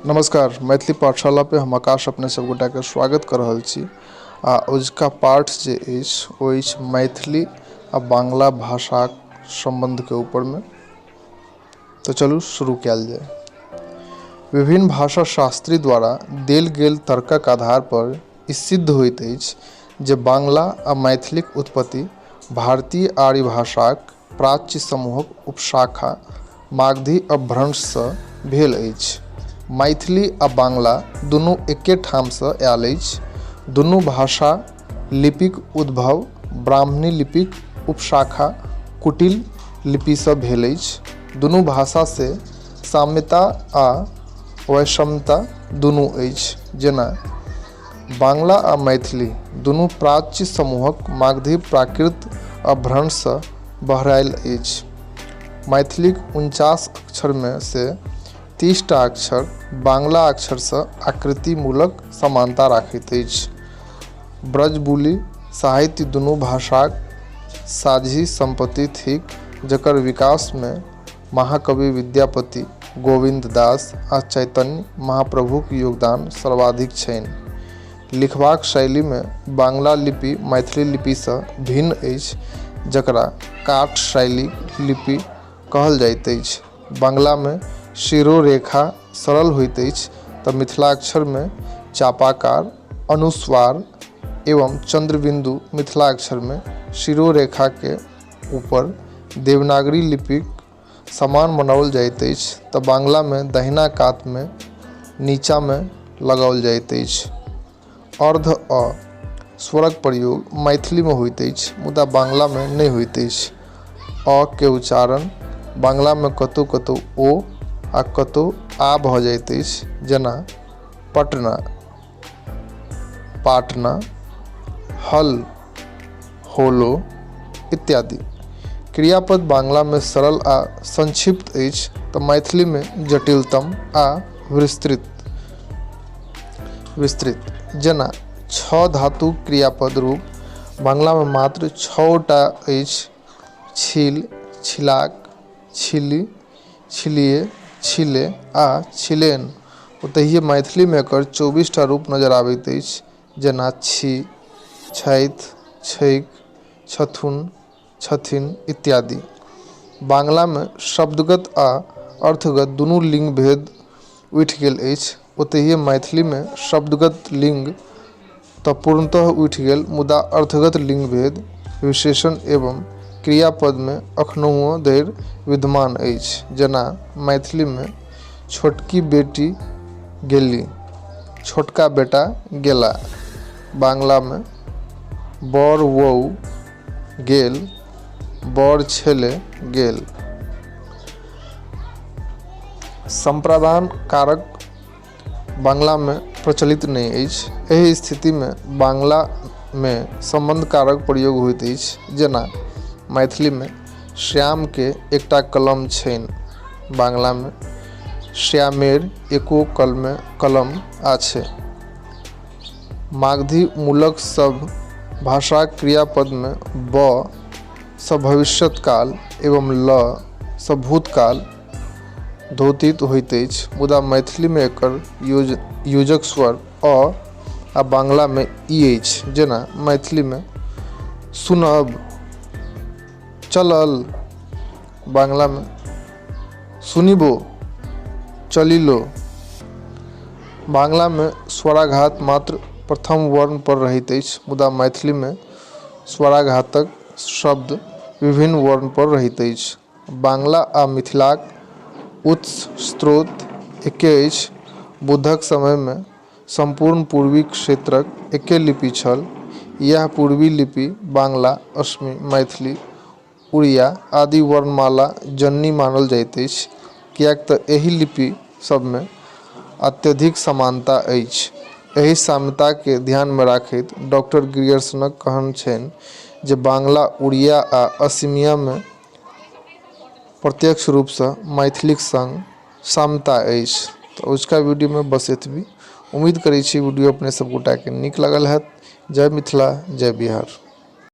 नमस्कार। मैथिली पाठशाला पे हम आकाश अपने सब गोटा के स्वागत कर रहल छी। उजका पाठ जे अछि ओ अछि मैथिली आ बांग्ला भाषा संबंध के ऊपर में। तो चलू शुरू कयल जाय। विभिन्न भाषा शास्त्री द्वारा देल गेल तर्कक आधार पर ई सिद्ध होइत अछि जे बांग्ला आ मैथिलीक उत्पत्ति भारतीय आर्य भाषाक प्राच्य समूहक उपशाखा मागधी अपभ्रंश सँ भेल अछि। मैथिली आ बांग्ला दुनू एके ठाम सँ आयल अछि। दुनू भाषा लिपिक उद्भव ब्राह्मणी लिपिक उपशाखा कुटिल लिपि सँ भेल अछि। दुनू भाषा से साम्यता आ वैषम्यता दुनू अछि। जेना बांग्ला आ मैथिली दुनू प्राच्य समूहक मागधी प्राकृत अपभ्रंश सँ बहरायल अछि। मैथिलीक 49 अक्षर में से 30 टा अक्षर बांग्ला अक्षर सँ आकृति मूलक समानता रखैत अछि। ब्रजबुली साहित्य दुनू भाषाक साझी संपत्ति थिक, जकर विकास में महाकवि विद्यापति गोविंद दास आ चैतन्य महाप्रभुक योगदान सर्वाधिक छनि। लिखबाक शैली में बांग्ला लिपि मैथिली लिपि सँ भिन्न अछि, जकरा काठ शैली लिपि कहल जाइत अछि। बांग्ला में शिरोरेखा सरल होइत अछि तऽ मिथिलाक्षर में चापाकार, अनुस्वार एवं चंद्रबिंदु मिथिलाक्षर में शिरोरेखा के ऊपर देवनागरी लिपिक समान मनाओल जाइत अछि तऽ बांग्ला में दहिना कात में नीचा में लगाओल जाइत अछि। अर्ध अ स्वरक प्रयोग मैथिली में होइत अछि मुदा बांग्ला में नहि होइत अछि। अ के उच्चारण बांग्ला में कतौ कतौ ओ आ कतौ आ भऽ जाइत अछि, जेना पटना, पाटना, हल, होलो इत्यादि। क्रियापद बांग्ला में सरल आ संक्षिप्त अछि तऽ मैथिली में जटिलतम आ विस्तृत। जेना छ धातु क्रियापद रूप बांग्ला में मात्र 6 टा अछि: छील, छिलाक, छिली, छिलिए, छिले आ छिलेन। ओतहिए मैथिली में एकर 24 टा रूप नजर आबैत अछि, जेना छी, छैथ, छैक, छथुन, छथिन इत्यादि। बांग्ला में शब्दगत आ अर्थगत दुनू लिंग भेद उठि गेल अछि। ओतहिए मैथिली में शब्दगत लिंग तऽ पूर्णतः उठि गेल, मुदा अर्थगत लिंग भेद, विशेषण एवं क्रियापद में अखनहुँ धरि विद्यमान अछि। जेना मैथिली में छोटकी बेटी गेली, छोटका बेटा गेला। बांग्ला में बड़ वहू गेल, बड़ छेले गेल। संप्रदान कारक बांग्ला में प्रचलित नहि अछि। एहि स्थिति में बांग्ला में संबंध कारक प्रयोग होइत अछि। जेना मैथिली में श्याम के एकटा कलम छनि, बांग्ला में श्यामेर एको कलम आछे। मागधी मूलक सब भाषाक क्रियापद में ब सँ भविष्यत काल एवं ल सँ भूतकाल द्योतित होइत अछि, मुदा मैथिली में एकर योजक स्वर अ आ बांग्ला में ई अछि। जेना मैथिली में सुनब, चलल, बांग्ला में सुनिबो, चलिलो। बांग्ला में स्वराघात मात्र प्रथम वर्ण पर रहैत अछि, मुदा मैथिली में स्वराघातक शब्द विभिन्न वर्ण पर रहैत अछि। बांग्ला आ मिथिलाक उत्स स्रोत एके अछि। बुद्धक समय में संपूर्ण पूर्वी क्षेत्रक एके लिपि छल। इएह पूर्वी लिपि बांग्ला, असमी, मैथिली, उड़िया आदि वर्णमाला जननी मानल जाइत अछि, किएक तऽ एहि लिपि सब में अत्यधिक समानता अछि। एहि साम्यता के ध्यान में राखैत डॉक्टर ग्रियर्सनक कहन छनि जे बांग्ला, उड़िया आ असमिया में प्रत्यक्ष रूप सँ मैथिलीक संग साम्यता अछि। तऽ उजका वीडियो में बस एतबी। उम्मीद करै छी वीडियो अपने सब गोटा के नीक लागल हैत। जय मिथिला, जय बिहार।